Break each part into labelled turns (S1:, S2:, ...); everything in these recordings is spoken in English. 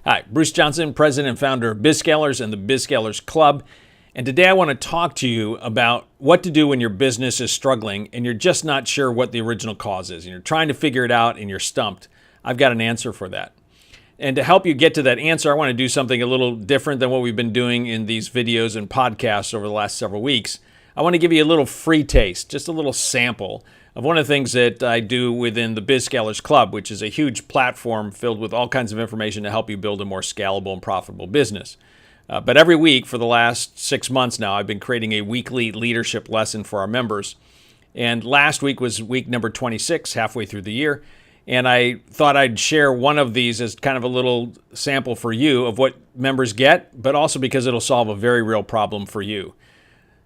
S1: Hi, Bruce Johnson, President and founder of BizScalers and the BizScalers Club. And today I want to talk to you about what to do when your business is struggling and you're just not sure what the original cause is and you're trying to figure it out and you're stumped. I've got an answer for that. And to help you get to that answer, I want to do something a little different than what we've been doing in these videos and podcasts over the last several weeks. I want to give you a little free taste, just a little sample of one of the things that I do within the BizScalers Club, which is a huge platform filled with all kinds of information to help you build a more scalable and profitable business. But every week for the last 6 months now, I've been creating a weekly leadership lesson for our members. And last week was week number 26, halfway through the year. And I thought I'd share one of these as kind of a little sample for you of what members get, but also because it'll solve a very real problem for you.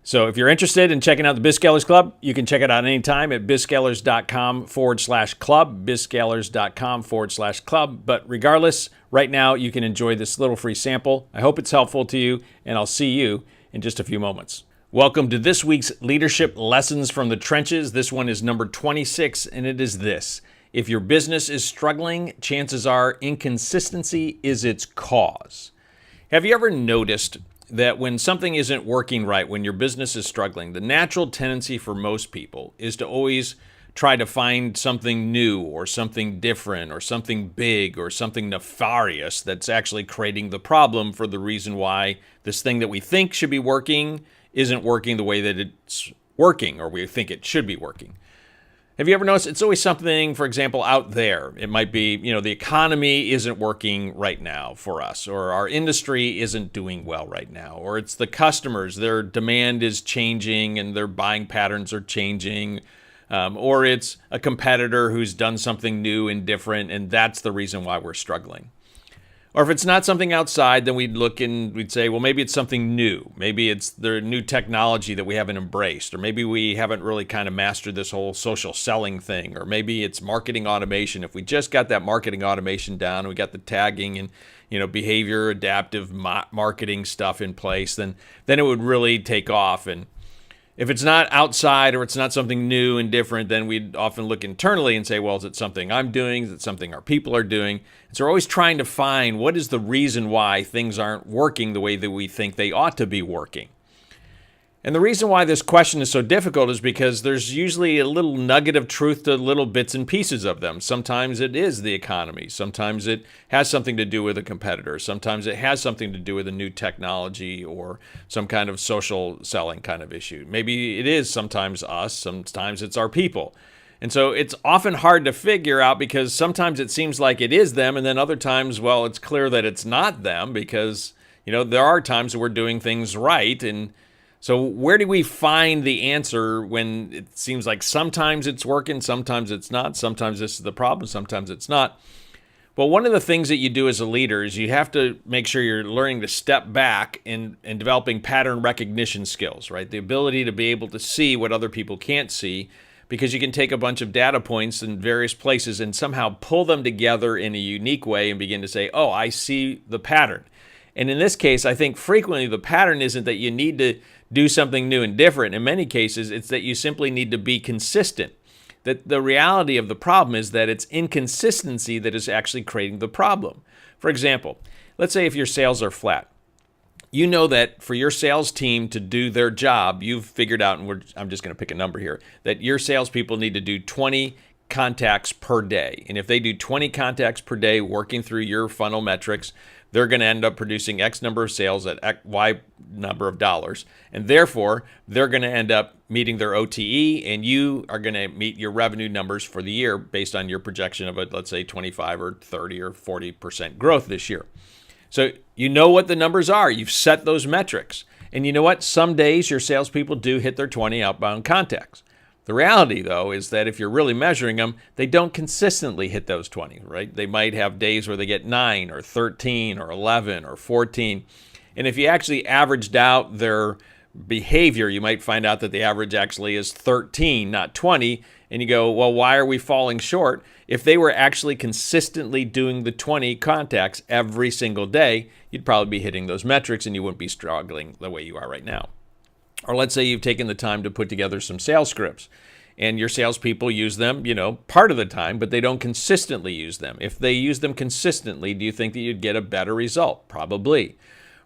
S1: So if you're interested in checking out the BizScalers Club, you can check it out anytime at bizscalers.com/club, bizscalers.com/club. But regardless, right now you can enjoy this little free sample. I hope it's helpful to you, and I'll see you in just a few moments. Welcome to this week's Leadership Lessons from the Trenches. This one is number 26, and it is this. If your business is struggling, chances are inconsistency is its cause. Have you ever noticed that when something isn't working right, when your business is struggling, the natural tendency for most people is to always try to find something new or something different or something big or something nefarious that's actually creating the problem for the reason why this thing that we think should be working isn't working the way that it's working or we think it should be working. Have you ever noticed it's always something, for example, out there? It might be, the economy isn't working right now for us, or our industry isn't doing well right now, or it's the customers, their demand is changing and their buying patterns are changing, or it's a competitor who's done something new and different, and that's the reason why we're struggling. Or if it's not something outside, then we'd look and we'd say, well, maybe it's something new. Maybe it's the new technology that we haven't embraced, or maybe we haven't really kind of mastered this whole social selling thing, or maybe it's marketing automation. If we just got that marketing automation down, we got the tagging and behavior adaptive marketing stuff in place, then it would really take off. And if it's not outside or it's not something new and different, then we'd often look internally and say, well, is it something I'm doing? Is it something our people are doing? And so we're always trying to find what is the reason why things aren't working the way that we think they ought to be working. And the reason why this question is so difficult is because there's usually a little nugget of truth to little bits and pieces of them. Sometimes it is the economy. Sometimes it has something to do with a competitor. Sometimes it has something to do with a new technology or some kind of social selling kind of issue. Maybe it is sometimes us. Sometimes it's our people. And so it's often hard to figure out because sometimes it seems like it is them. And then other times, well, it's clear that it's not them because, there are times that we're doing things right. And so where do we find the answer when it seems like sometimes it's working, sometimes it's not, sometimes this is the problem, sometimes it's not? Well, one of the things that you do as a leader is you have to make sure you're learning to step back and developing pattern recognition skills, right? The ability to be able to see what other people can't see, because you can take a bunch of data points in various places and somehow pull them together in a unique way and begin to say, oh, I see the pattern. And in this case, I think frequently the pattern isn't that you need to do something new and different. In many cases, it's that you simply need to be consistent. That the reality of the problem is that it's inconsistency that is actually creating the problem. For example, let's say if your sales are flat. You know that for your sales team to do their job, you've figured out, and I'm just going to pick a number here, that your salespeople need to do 20 contacts per day. And if they do 20 contacts per day working through your funnel metrics, they're going to end up producing X number of sales at X, Y number of dollars. And therefore, they're going to end up meeting their OTE, and you are going to meet your revenue numbers for the year based on your projection of let's say 25 or 30 or 40% growth this year. So you know what the numbers are. You've set those metrics. And you know what? Some days your salespeople do hit their 20 outbound contacts. The reality, though, is that if you're really measuring them, they don't consistently hit those 20, right? They might have days where they get 9 or 13 or 11 or 14. And if you actually averaged out their behavior, you might find out that the average actually is 13, not 20. And you go, well, why are we falling short? If they were actually consistently doing the 20 contacts every single day, you'd probably be hitting those metrics and you wouldn't be struggling the way you are right now. Or let's say you've taken the time to put together some sales scripts and your salespeople use them, part of the time, but they don't consistently use them. If they use them consistently, do you think that you'd get a better result? Probably.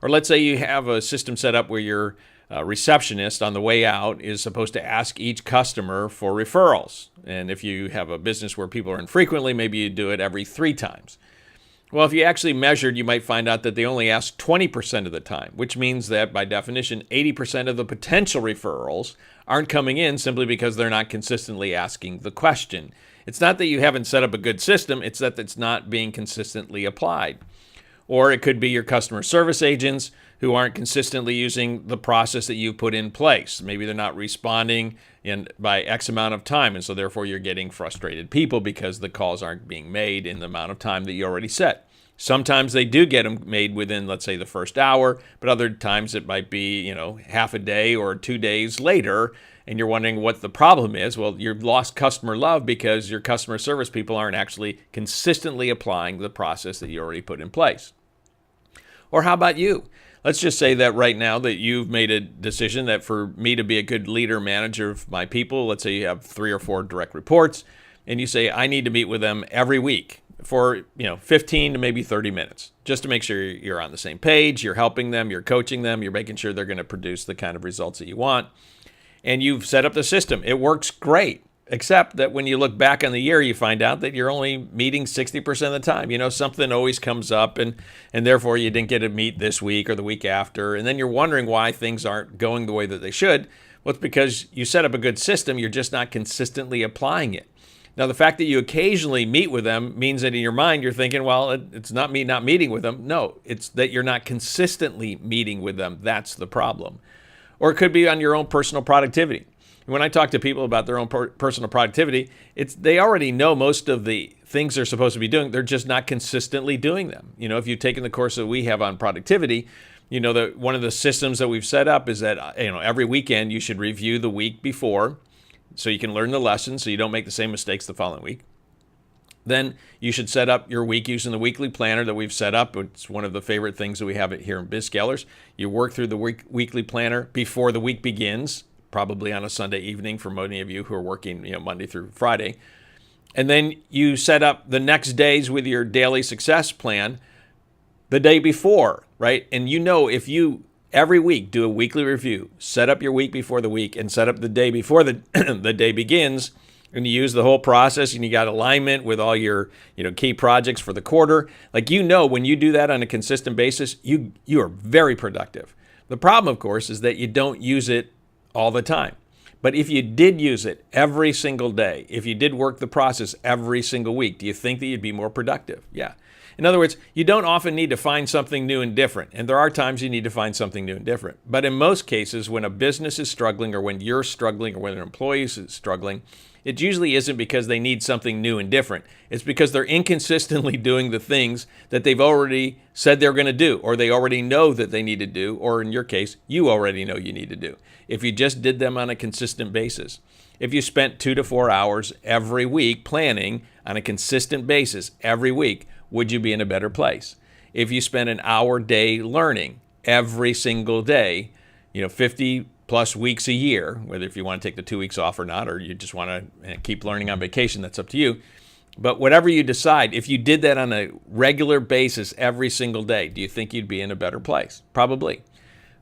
S1: Or let's say you have a system set up where your receptionist on the way out is supposed to ask each customer for referrals. And if you have a business where people are infrequently, maybe you do it every 3 times. Well, if you actually measured, you might find out that they only ask 20% of the time, which means that by definition, 80% of the potential referrals aren't coming in simply because they're not consistently asking the question. It's not that you haven't set up a good system, it's that it's not being consistently applied. Or it could be your customer service agents who aren't consistently using the process that you've put in place. Maybe they're not responding by X amount of time, and so therefore you're getting frustrated people because the calls aren't being made in the amount of time that you already set. Sometimes they do get them made within, let's say, the first hour, but other times it might be, half a day or 2 days later, and you're wondering what the problem is. Well, you've lost customer love because your customer service people aren't actually consistently applying the process that you already put in place. Or how about you? Let's just say that right now that you've made a decision that for me to be a good leader, manager of my people, let's say you have 3 or 4 direct reports, and you say, I need to meet with them every week for 15 to maybe 30 minutes, just to make sure you're on the same page, you're helping them, you're coaching them, you're making sure they're going to produce the kind of results that you want. And you've set up the system. It works great. Except that when you look back on the year, you find out that you're only meeting 60% of the time. Something always comes up, and therefore you didn't get to meet this week or the week after. And then you're wondering why things aren't going the way that they should. Well, it's because you set up a good system. You're just not consistently applying it. Now, the fact that you occasionally meet with them means that in your mind you're thinking, well, it's not me not meeting with them. No, it's that you're not consistently meeting with them. That's the problem. Or it could be on your own personal productivity. When I talk to people about their own personal productivity, they already know most of the things they're supposed to be doing. They're just not consistently doing them. If you've taken the course that we have on productivity, that one of the systems that we've set up is that every weekend you should review the week before so you can learn the lesson so you don't make the same mistakes the following week. Then you should set up your week using the weekly planner that we've set up. It's one of the favorite things that we have here in BizScalers. You work through the weekly planner before the week begins, probably on a Sunday evening for many of you who are working Monday through Friday. And then you set up the next days with your daily success plan the day before, right? And if you every week do a weekly review, set up your week before the week and set up the day before the day begins, and you use the whole process and you got alignment with all your key projects for the quarter. When you do that on a consistent basis, you are very productive. The problem, of course, is that you don't use it all the time. But if you did use it every single day, if you did work the process every single week, do you think that you'd be more productive? Yeah. In other words, you don't often need to find something new and different. And there are times you need to find something new and different. But in most cases, when a business is struggling or when you're struggling or when an employee is struggling, it usually isn't because they need something new and different. It's because they're inconsistently doing the things that they've already said they're going to do, or they already know that they need to do, or in your case, you already know you need to do. If you just did them on a consistent basis, if you spent 2 to 4 hours every week planning on a consistent basis every week, would you be in a better place? If you spent an hour day learning every single day, 50 plus weeks a year, whether if you want to take the 2 weeks off or not, or you just want to keep learning on vacation, that's up to you. But whatever you decide, if you did that on a regular basis every single day, do you think you'd be in a better place? Probably.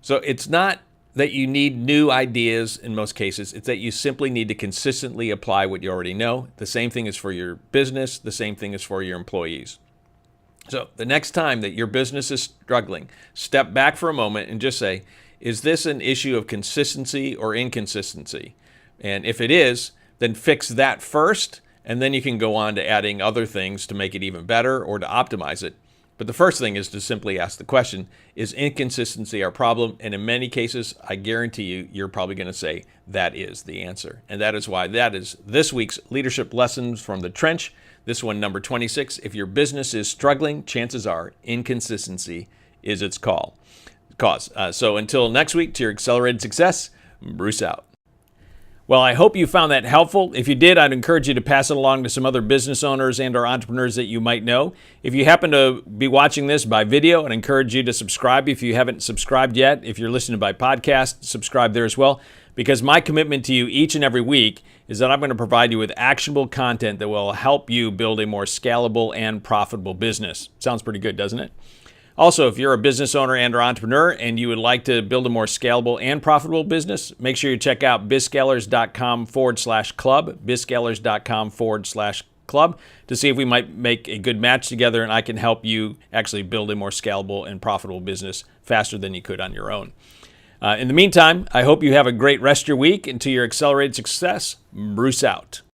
S1: So it's not that you need new ideas in most cases. It's that you simply need to consistently apply what you already know. The same thing is for your business. The same thing is for your employees. So the next time that your business is struggling, step back for a moment and just say, is this an issue of consistency or inconsistency? And if it is, then fix that first, and then you can go on to adding other things to make it even better or to optimize it. But the first thing is to simply ask the question, is inconsistency our problem? And in many cases, I guarantee you, you're probably going to say that is the answer. And that is why that is this week's Leadership Lessons from the Trench. This one, number 26. If your business is struggling, chances are inconsistency is its cause. So until next week, to your accelerated success, Bruce out. Well, I hope you found that helpful. If you did, I'd encourage you to pass it along to some other business owners and or entrepreneurs that you might know. If you happen to be watching this by video, I'd encourage you to subscribe if you haven't subscribed yet. If you're listening by podcast, subscribe there as well. because my commitment to you each and every week is that I'm going to provide you with actionable content that will help you build a more scalable and profitable business. Sounds pretty good, doesn't it? Also, if you're a business owner and or entrepreneur and you would like to build a more scalable and profitable business, make sure you check out bizscalers.com/club, bizscalers.com/club to see if we might make a good match together and I can help you actually build a more scalable and profitable business faster than you could on your own. In the meantime, I hope you have a great rest of your week. Until your accelerated success, Bruce out.